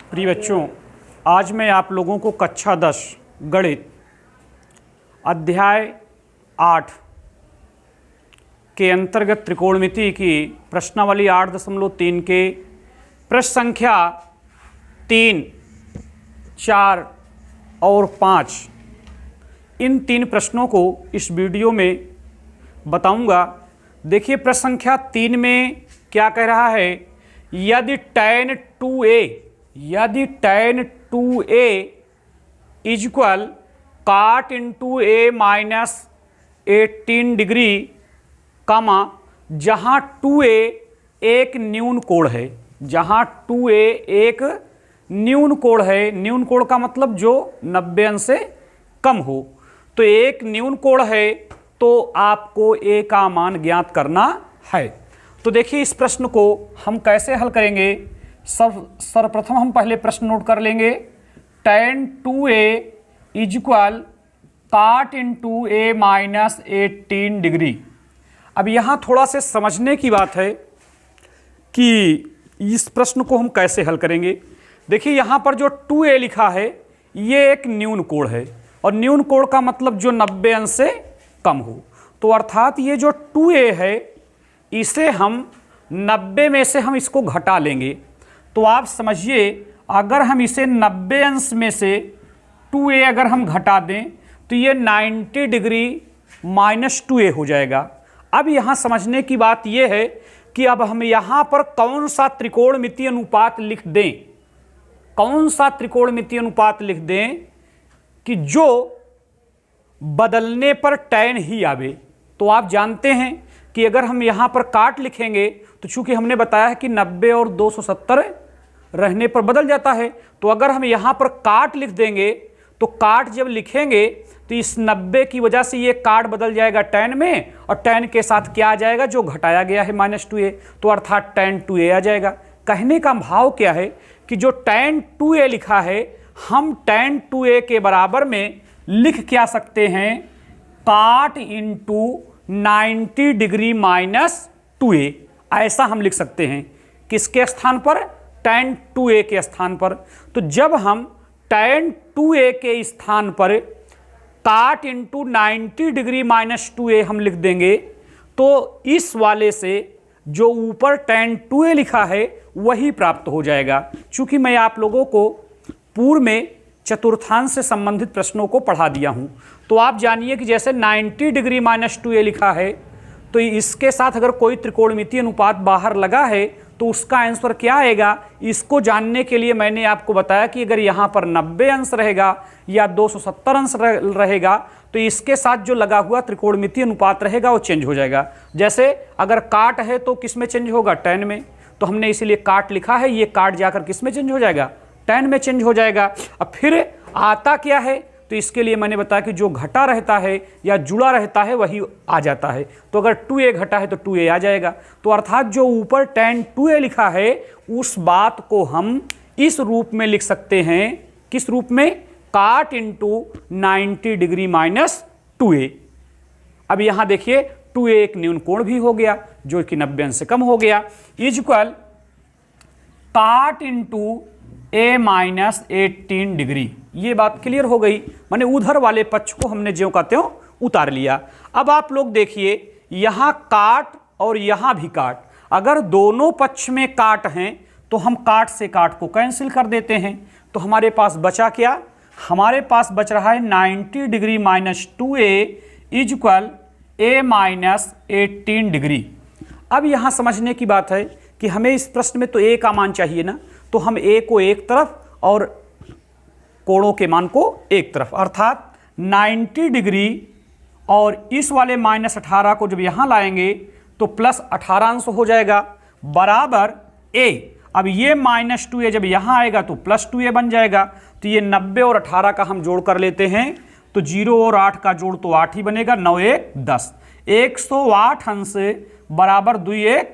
प्रिय बच्चों, आज मैं आप लोगों को कक्षा 10 गणित अध्याय 8 के अंतर्गत त्रिकोणमिति की प्रश्नावली 8.3 के प्रश्न संख्या 3, 4 और 5 इन 3 प्रश्नों को इस वीडियो में बताऊंगा। देखिए, प्रश्न संख्या 3 में क्या कह रहा है, यदि tan 2a is equal cot into a minus 18 degree comma जहाँ 2a एक न्यून कोण है, जहाँ 2a एक न्यून कोण है। न्यून कोण का मतलब जो 90 अंश से कम हो। तो एक न्यून कोण है तो आपको a का मान ज्ञात करना है। तो देखिए, इस प्रश्न को हम कैसे हल करेंगे। सर्वप्रथम हम पहले प्रश्न नोट कर लेंगे। tan 2a is equal cot into a minus 18 degree. अब यहाँ थोड़ा से समझने की बात है कि इस प्रश्न को हम कैसे हल करेंगे। देखिए, यहाँ पर जो 2a लिखा है ये एक न्यून कोण है, और न्यून कोण का मतलब जो 90 अंश से कम हो। तो अर्थात ये जो 2a है इसे हम 90 में से हम इसको घटा लेंगे। तो आप समझिए, अगर हम इसे 90 अंश में से 2a अगर हम घटा दें तो ये 90 डिग्री माइनस 2a हो जाएगा। अब यहाँ समझने की बात यह है कि अब हम यहाँ पर कौन सा त्रिकोणमितीय अनुपात लिख दें, कौन सा त्रिकोणमितीय अनुपात लिख दें कि जो बदलने पर tan ही आवे। तो आप जानते हैं कि अगर हम यहाँ पर काट लिखेंगे तो चूंकि हमने बताया है कि 90 और 270 रहने पर बदल जाता है, तो अगर हम यहाँ पर काट लिख देंगे तो काट जब लिखेंगे तो इस 90 की वजह से ये काट बदल जाएगा tan में, और tan के साथ क्या आ जाएगा, जो घटाया गया है माइनस 2a, तो अर्थात tan 2a आ जाएगा। कहने का भाव क्या है कि जो tan 2a लिखा है हम tan 2a के बराबर में लिख क्या सकते हैं, cot into 90 degree minus 2a, ऐसा हम लिख सकते हैं। किसके स्थान पर, tan 2a के स्थान पर। तो जब हम tan 2a के स्थान पर cot into 90 degree minus 2a हम लिख देंगे तो इस वाले से जो ऊपर tan 2a लिखा है वही प्राप्त हो जाएगा। चूंकि मैं आप लोगों को पूर्व में चतुर्थांश से संबंधित प्रश्नों को पढ़ा दिया हूं, तो आप जानिए कि जैसे 90 डिग्री माइनस 2a लिखा है तो इसके साथ अगर कोई त्रिकोणमितीय अनुपात बाहर लगा है तो उसका आंसर क्या आएगा। इसको जानने के लिए मैंने आपको बताया कि अगर यहाँ पर 90 अंश रहेगा या 270 अंश रहेगा तो इसके साथ जो लगा हुआ त्रिकोणमितीय अनुपात रहेगा वो चेंज हो जाएगा। जैसे अगर काट है तो किस में चेंज होगा, tan में। तो हमने इसीलिए काट लिखा है, ये काट जाकर किस में चेंज हो जाएगा, tan में चेंज हो जाएगा। अब फिर आता क्या है, तो इसके लिए मैंने बताया कि जो घटा रहता है या जुड़ा रहता है वही आ जाता है। तो अगर 2a घटा है तो 2a आ जाएगा। तो अर्थात जो ऊपर tan 2a लिखा है उस बात को हम इस रूप में लिख सकते हैं। किस रूप में, cot into 90 degree minus 2a। अब यहां देखिए 2a एक न्यून कोण भी हो गया जो कि 90 अंश से कम हो गया, is equal cot into a minus 18 degree. ये बात क्लियर हो गई, माने उधर वाले पक्ष को हमने ज्यों का त्यों उतार लिया। अब आप लोग देखिए, यहां काट और यहां भी काट, अगर दोनों पक्ष में काट हैं तो हम काट से काट को कैंसिल कर देते हैं। तो हमारे पास बचा क्या, हमारे पास बच रहा है 90 degree minus 2a is equal a minus 18 degree. अब यहां समझने की बात है कि हमें इस प्रश्न में तो a का मान चाहिए ना, तो हम a को एक तरफ और कोणों के मान को एक तरफ, अर्थात 90 डिग्री और इस वाले माइनस 18 को जब यहां लाएंगे तो प्लस 18 अंश हो जाएगा बराबर a। अब ये माइनस 2a जब यहां आएगा तो प्लस 2a बन जाएगा। तो ये 90 और 18 का हम जोड़ कर लेते हैं, तो 0 और 8 का जोड़ तो 8 ही बनेगा, 9 1 10, 108 अंश बराबर 2 1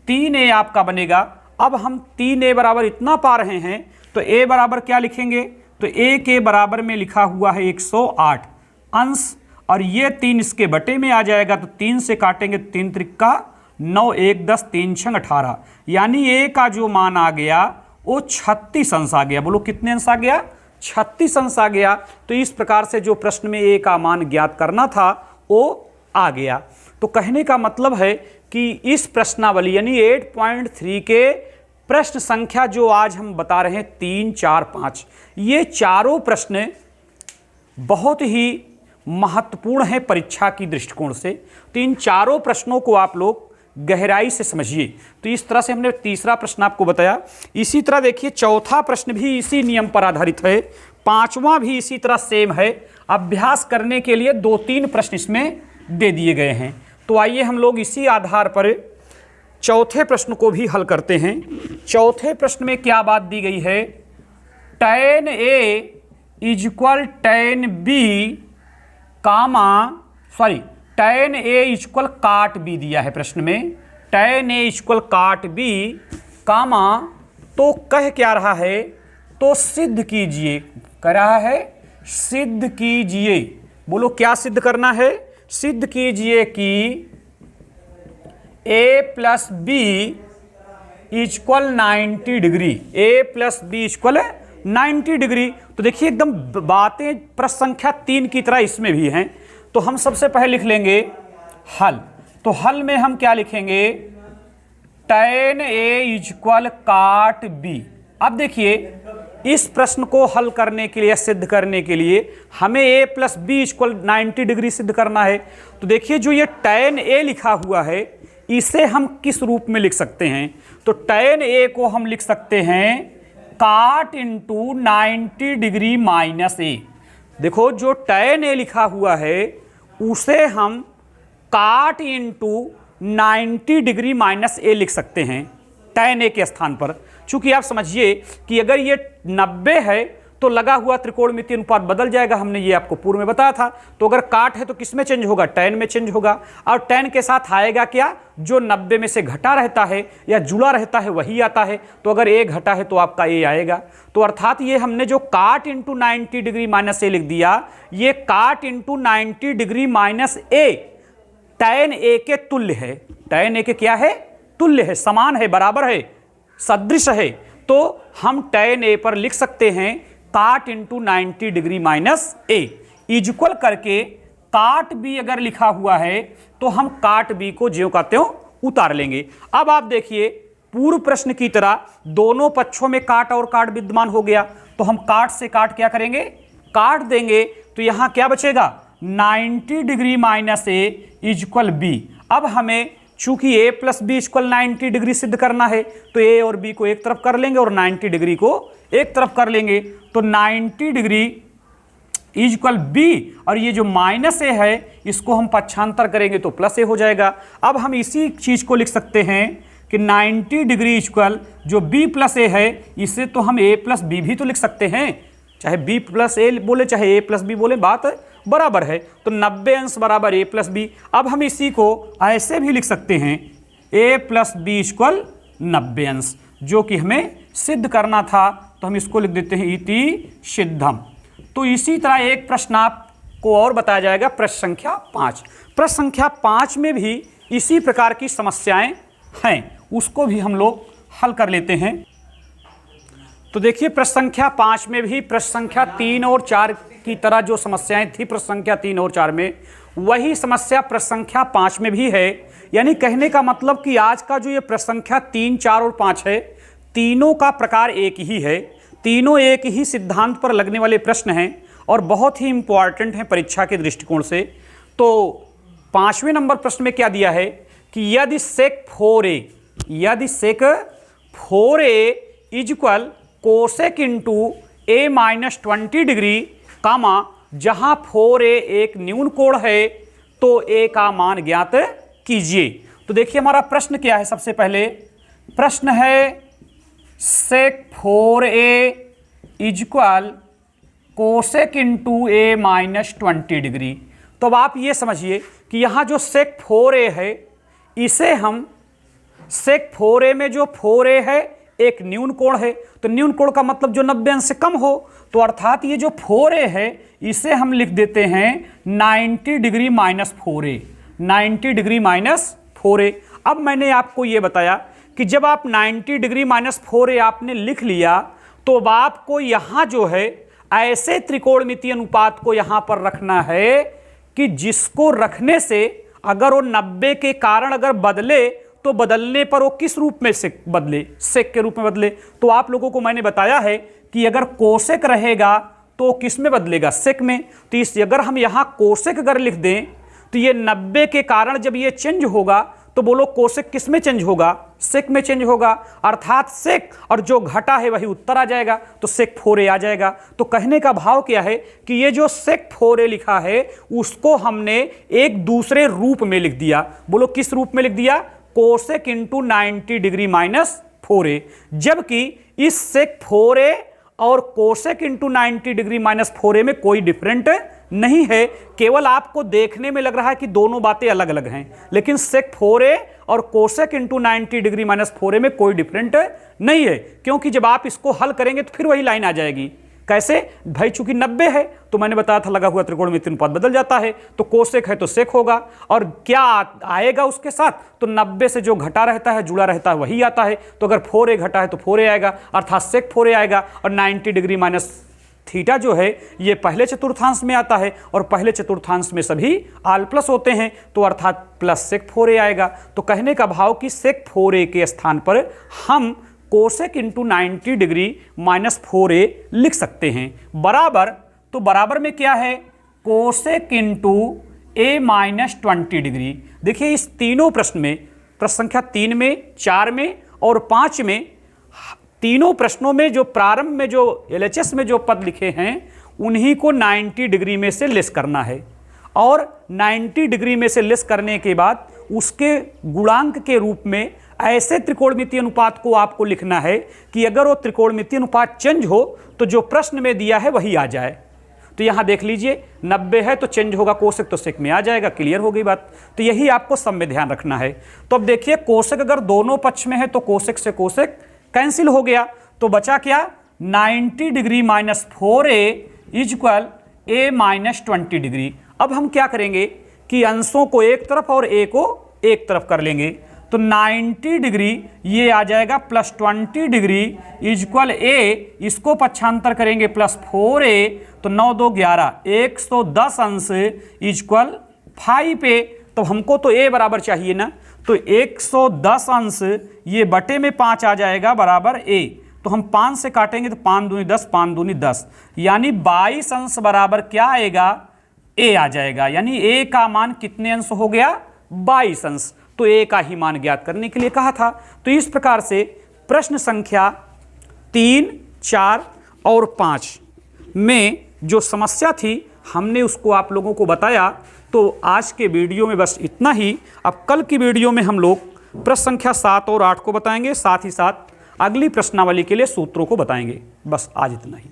3a आपका बनेगा। अब हम 3a बराबर इतना पा रहे हैं तो a बराबर क्या लिखेंगे, तो a के बराबर में लिखा हुआ है 108 अंश, और ये 3 इसके बटे में आ जाएगा। तो 3 से काटेंगे, 3 त्रिक का 9 1 10 3 6 18, यानी a का जो मान आ गया वो 36 अंश आ गया। बोलो कितने अंश आ गया? 36 अंश आ गया। तो इस प्रकार से जो प्रश्न में ए का मान ज्ञात करना था वो आ गया। तो कहने का मतलब है कि इस प्रश्नावली यानी 8.3 के प्रश्न संख्या जो आज हम बता रहे हैं 3, 4, 5, ये चारों प्रश्न बहुत ही महत्वपूर्ण है परीक्षा की दृष्टिकोण से। तो इन चारों प्रश्नों को आप लोग गहराई से समझिए। तो इस तरह से हमने तीसरा प्रश्न आपको बताया। इसी तरह देखिए चौथा प्रश्न भी इसी नियम पर आधारित है, पांचवा भी इसी तरह सेम है। अभ्यास करने के लिए 2-3 प्रश्न इसमें दे दिए गए हैं। तो आइए हम लोग इसी आधार पर चौथे प्रश्न को भी हल करते हैं। चौथे प्रश्न में क्या बात दी गई है? tan A equal tan B tan A equal काट B दिया है प्रश्न में। tan A इक्वल काट B तो कह क्या रहा है? तो सिद्ध कीजिए। कह रहा है सिद्ध कीजिए। बोलो क्या सिद्ध करना है? सिद्ध कीजिए कि A plus B equal 90 degree. A plus B equal 90 degree. तो देखिए एकदम बातें प्रश्न संख्या 3 की तरह इसमें भी हैं। तो हम सबसे पहले लिख लेंगे हल। तो हल में हम क्या लिखेंगे? tan A इक्वल काट B। अब देखिए इस प्रश्न को हल करने के लिए, सिद्ध करने के लिए हमें A plus B equal 90 degree सिद्ध करना है। तो देखिए जो ये tan A लिखा हुआ है इसे हम किस रूप में लिख सकते हैं? तो tan A को हम लिख सकते हैं काट इंटू 90 डिग्री माइनस A। देखो जो tan A लिखा हुआ है उसे हम काट इंटू 90 डिग्री माइनस A लिख सकते हैं tan A के स्थान पर। चूंकि आप समझिए कि अगर ये 90 है तो लगा हुआ त्रिकोणमितीय अनुपात बदल जाएगा, हमने ये आपको पूर्व में बताया था। तो अगर काट है तो किस में चेंज होगा? tan में चेंज होगा। और tan के साथ आएगा क्या? जो 90 में से घटा रहता है या जुड़ा रहता है वही आता है। तो अगर A घटा है तो आपका A आएगा। तो अर्थात ये हमने जो काट इंटू 90 डिग्री माइनस A लिख दिया, ये काट into 90 degree minus A tan A के तुल्य है। tan A के क्या है? तुल्य है, समान है, बराबर है, सदृश है। तो हम tan A पर लिख सकते हैं काट into 90 degree minus A equal करके काट B अगर लिखा हुआ है तो हम काट B को ज्यों का त्यों उतार लेंगे। अब आप देखिए पूर्व प्रश्न की तरह दोनों पक्षों में काट और काट विद्यमान हो गया। तो हम काट से काट क्या करेंगे? काट देंगे। तो यहां क्या बचेगा? 90 डिग्री माइनस A इक्वल B। अब हमें चूंकि A plus B equal 90 degree सिद्ध करना है तो A और B को एक तरफ कर लेंगे और 90 डिग्री को एक तरफ कर लेंगे। तो 90 डिग्री इक्वल B और ये जो माइनस A है इसको हम पक्षांतर करेंगे तो प्लस A हो जाएगा। अब हम इसी चीज को लिख सकते हैं कि 90 डिग्री इक्वल जो B प्लस A है इसे तो हम A प्लस B भी तो लिख सकते हैं। चाहे B प्लस A बोले चाहे A प्लस B बोले, बात बराबर है। तो 90 अंश बराबर A प्लस बी। अब हम इसी को ऐसे भी लिख सकते हैं A प्लस बी इक्वल 90 अंश, जो कि हमें सिद्ध करना था। तो हम इसको लिख देते हैं इति सिद्धम। तो इसी तरह एक प्रश्न आपको और बताया जाएगा, प्रश्न संख्या 5। प्रश्न संख्या 5 में भी इसी प्रकार की समस्याएं हैं, उसको भी हम लोग हल कर लेते हैं। तो देखिए प्रश्न संख्या 5 में भी प्रश्न संख्या 3 और 4 की तरह जो समस्याएं थी प्रश्न संख्या 3 और 4 में, वही समस्या प्रश्न संख्या 5 में भी है। यानी कहने का मतलब कि आज का जो ये प्रश्न संख्या 3, 4 और 5 है, तीनों का प्रकार एक ही है, तीनों एक ही सिद्धांत पर लगने वाले प्रश्न हैं और बहुत ही इंपॉर्टेंट हैं परीक्षा के दृष्टिकोण से। तो 5वें नंबर प्रश्न में क्या दिया है कि यदि sec 4a equal cosec into A minus 20 degree comma जहां 4a एक न्यून कोण है तो A का मान ज्ञात कीजिए। तो देखिए हमारा प्रश्न क्या है। सबसे पहले प्रश्न है सेक 4a equal cosec into A minus 20 degree. तो अब आप ये समझिए कि यहां जो सेक 4a है इसे हम सेक 4a में जो 4a है एक न्यून कोण है, तो न्यून कोण का मतलब जो 90 अंश से कम हो। तो अर्थात ये जो 4a है इसे हम लिख देते हैं 90 degree minus 4a, 90 degree minus 4a। अब मैंने आपको ये बताया कि जब आप 90 डिग्री माइनस 4a आपने लिख लिया तो अब आपको यहां जो है ऐसे त्रिकोणमितीय अनुपात को यहां पर रखना है कि जिसको रखने से अगर वो 90 के कारण अगर बदले तो बदलने पर वो किस रूप में से बदले, सेक के रूप में बदले। तो आप लोगों को मैंने बताया है कि अगर कोसेक रहेगा तो किस में बदलेगा, सेक में। तो इस अगर हम यहां कोसेक अगर लिख दें तो ये 90 के कारण जब ये चेंज होगा तो बोलो कोसेक किस में चेंज होगा, सेक में चेंज होगा, अर्थात सेक और जो घटा है वही उत्तर आ जाएगा, तो सेक 4a आ जाएगा। तो कहने का भाव क्या है कि ये जो सेक 4a लिखा है उसको हमने एक दूसरे रूप में लिख दिया। बोलो किस रूप में लिख दिया, cosec into 90 degree minus 4a। जबकि इस सेक 4a और cosec into 90 degree minus 4a में कोई डिफरेंट नहीं है, केवल आपको देखने में लग रहा है कि दोनों बातें अलग अलग हैं, लेकिन सेक 4a और cosec into 90 degree minus 4a में कोई डिफरेंट नहीं है। क्योंकि जब आप इसको हल करेंगे तो फिर वही लाइन आ जाएगी। कैसे भाई, चूंकि 90 है तो मैंने बताया था लगा हुआ त्रिकोणमितीय अनुपात बदल जाता है, तो कोसेक है तो सेक होगा, और क्या आएगा उसके साथ, तो 90 से जो घटा रहता है जुड़ा रहता है वही आता है। तो अगर 4a घटा है तो 4a आएगा, अर्थात सेक 4a आएगा। और 90 डिग्री माइनस थीटा जो है ये पहले चतुर्थांश में आता है, और पहले चतुर्थांश में सभी आल प्लस होते हैं, तो अर्थात प्लस सेक 4a आएगा। तो कहने का भाव कि सेक 4a के स्थान पर हम cosec into 90 degree minus 4a लिख सकते हैं। बराबर, तो बराबर में क्या है, cosec into a minus 20 degree. देखिए इस तीनों प्रश्न में, प्रश्न संख्या 3 में, 4 में और 5 में, तीनों प्रश्नों में जो प्रारंभ में जो LHS में जो पद लिखे हैं उन्हीं को 90 डिग्री में से लेस करना है, और 90 डिग्री में से लेस करने के बाद उसके गुणांक के रूप में ऐसे त्रिकोणमितीय अनुपात को आपको लिखना है कि अगर वो त्रिकोणमितीय अनुपात चेंज हो तो जो प्रश्न में दिया है वही आ जाए। तो यहां देख लीजिए 90 है तो चेंज होगा कोसेक, तो सेक में आ जाएगा, क्लियर हो गई बात। तो यही आपको सब में ध्यान रखना है। तो अब देखिए कोसेक अगर दोनों पक्ष में है तो कोसेक से कोसेक कैंसिल हो गया, तो बचा क्या, 90 degree minus 4a is equal a minus 20 degree. अब हम क्या करेंगे कि अंशों को एक तरफ और a को एक तरफ कर लेंगे, तो 90 डिग्री ये आ जाएगा plus 20 degree is equal a, इसको पक्षांतर करेंगे प्लस 4a, तो 9 2 11, 110 अंश इज इक्वल 5a। तो हमको तो a बराबर चाहिए ना, तो 110 अंश ये बटे में 5 आ जाएगा बराबर a। तो हम 5 से काटेंगे तो 5 दूनी 10, 5 दूनी 10, यानी 22 अंश बराबर क्या आएगा, a आ जाएगा। यानी a का मान कितने अंश हो गया, 22 अंश। तो a का ही मान ज्ञात करने के लिए कहा था। तो इस प्रकार से प्रश्न संख्या 3, 4 और 5 में जो समस्या थी हमने उसको आप लोगों को बताया। तो आज के वीडियो में बस इतना ही। अब कल की वीडियो में हम लोग प्रश्न संख्या 7 और 8 को बताएंगे, साथ ही साथ अगली प्रश्नावली के लिए सूत्रों को बताएंगे। बस आज इतना ही।